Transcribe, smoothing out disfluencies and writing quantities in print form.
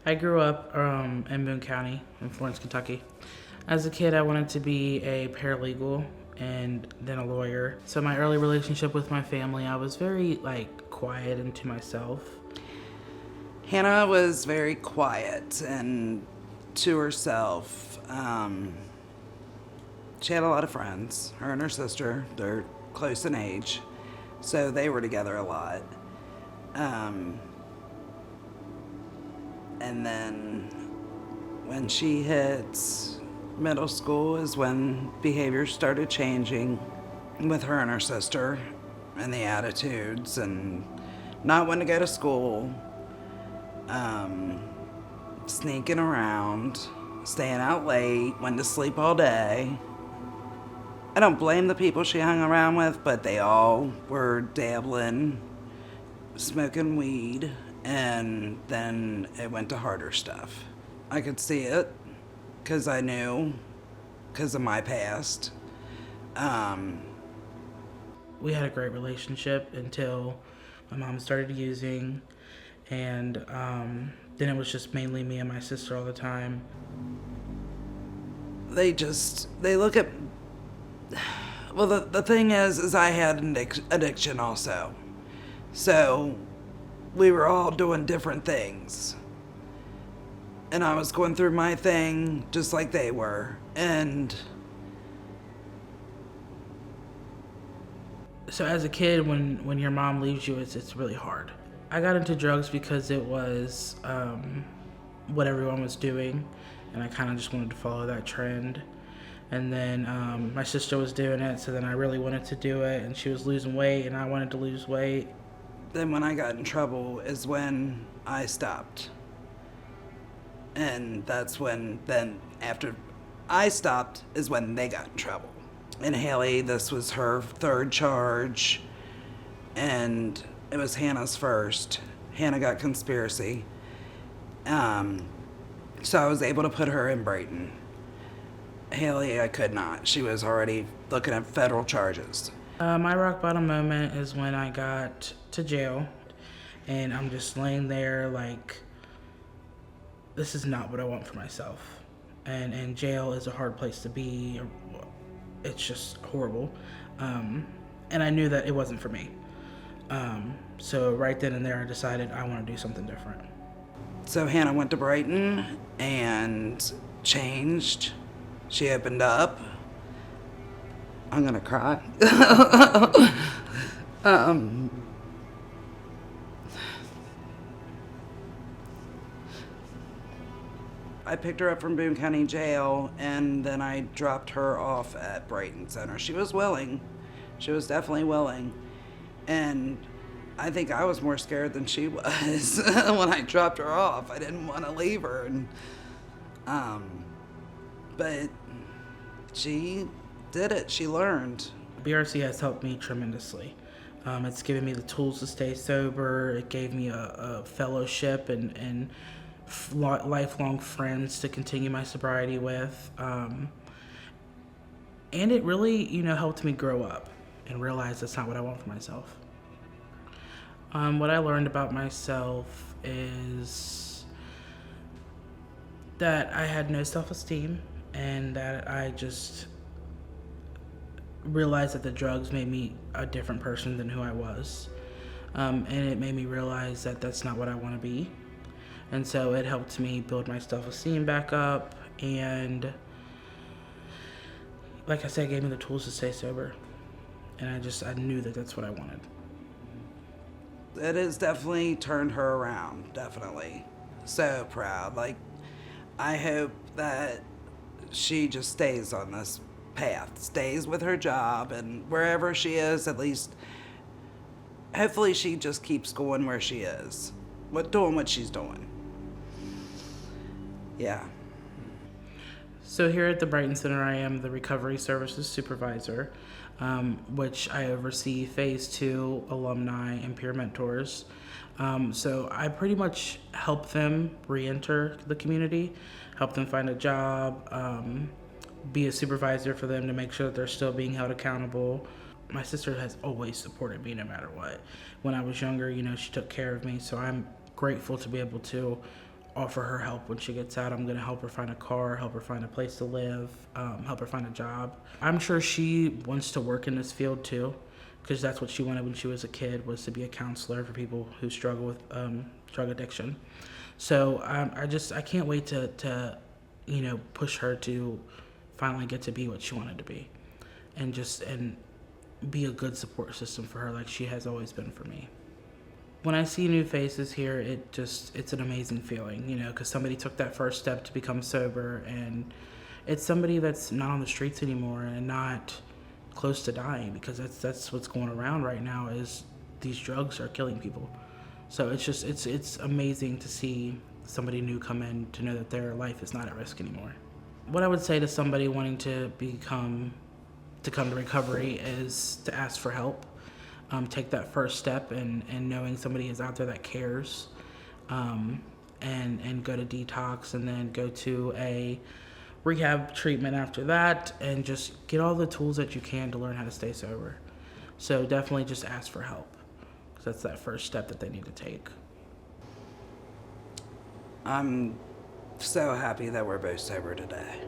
I grew up in Boone County in Florence, Kentucky. As a kid, I wanted to be a paralegal and then a lawyer. So my early relationship with my family, I was very quiet and to myself. Hannah was very quiet and to herself. She had a lot of friends. Her and her sister, they're close in age, so they were together a lot. And then when she hit middle school is when behavior started changing with her and her sister, and the attitudes and not wanting to go to school, sneaking around, staying out late, went to sleep all day. I don't blame the people she hung around with, but they all were dabbling, smoking weed, and then it went to harder stuff. I could see it because I knew, because of my past. We had a great relationship until my mom started using, and then it was just mainly me and my sister all the time. They look at, well, the thing is I had an addiction also. So we were all doing different things. And I was going through my thing just like they were. And so as a kid, when your mom leaves you, it's really hard. I got into drugs because it was what everyone was doing, and I kind of just wanted to follow that trend. And then my sister was doing it, so then I really wanted to do it, and she was losing weight, and I wanted to lose weight. Then when I got in trouble is when I stopped. And that's when, then after I stopped is when they got in trouble. And Haley, this was her third charge, and it was Hannah's first. Hannah got conspiracy. So I was able to put her in Brighton. Haley, I could not. She was already looking at federal charges. My rock bottom moment is when I got to jail, and I'm just laying there like, this is not what I want for myself. And jail is a hard place to be. It's just horrible. And I knew that it wasn't for me. So right then and there, I decided I want to do something different. So Hannah went to Brighton and changed. She opened up. I'm gonna cry. I picked her up from Boone County Jail, and then I dropped her off at Brighton Center. She was willing. She was definitely willing. And I think I was more scared than she was when I dropped her off. I didn't want to leave her. And, but she did it. She learned. BRC has helped me tremendously. It's given me the tools to stay sober. It gave me a fellowship and lifelong friends to continue my sobriety with. And it really, helped me grow up and realize that's not what I want for myself. What I learned about myself is that I had no self-esteem, and that I just realized that the drugs made me a different person than who I was. And it made me realize that that's not what I want to be. And so it helped me build my self-esteem back up, and like I said, it gave me the tools to stay sober. And I knew that that's what I wanted. It has definitely turned her around, definitely. So proud. I hope that she just stays on this path, stays with her job, and wherever she is, at least, hopefully she just keeps going where she is, doing what she's doing. Yeah. So here at the Brighton Center, I am the Recovery Services Supervisor, which I oversee Phase 2 alumni and peer mentors. So I pretty much help them re-enter the community, help them find a job, be a supervisor for them to make sure that they're still being held accountable. My sister has always supported me no matter what. When I was younger, she took care of me, so I'm grateful to be able to offer her help when she gets out. I'm going to help her find a car, help her find a place to live, help her find a job. I'm sure she wants to work in this field too, because that's what she wanted when she was a kid, was to be a counselor for people who struggle with drug addiction. So I can't wait to push her to finally get to be what she wanted to be, and be a good support system for her like she has always been for me. When I see new faces here, it's an amazing feeling, because somebody took that first step to become sober, and it's somebody that's not on the streets anymore and not close to dying, because that's what's going around right now, is these drugs are killing people. So it's amazing to see somebody new come in, to know that their life is not at risk anymore. What I would say to somebody wanting to come to recovery is to ask for help. Take that first step, and knowing somebody is out there that cares, and go to detox, and then go to a rehab treatment after that, and just get all the tools that you can to learn how to stay sober. So definitely just ask for help, because that's that first step that they need to take. I'm so happy that we're both sober today.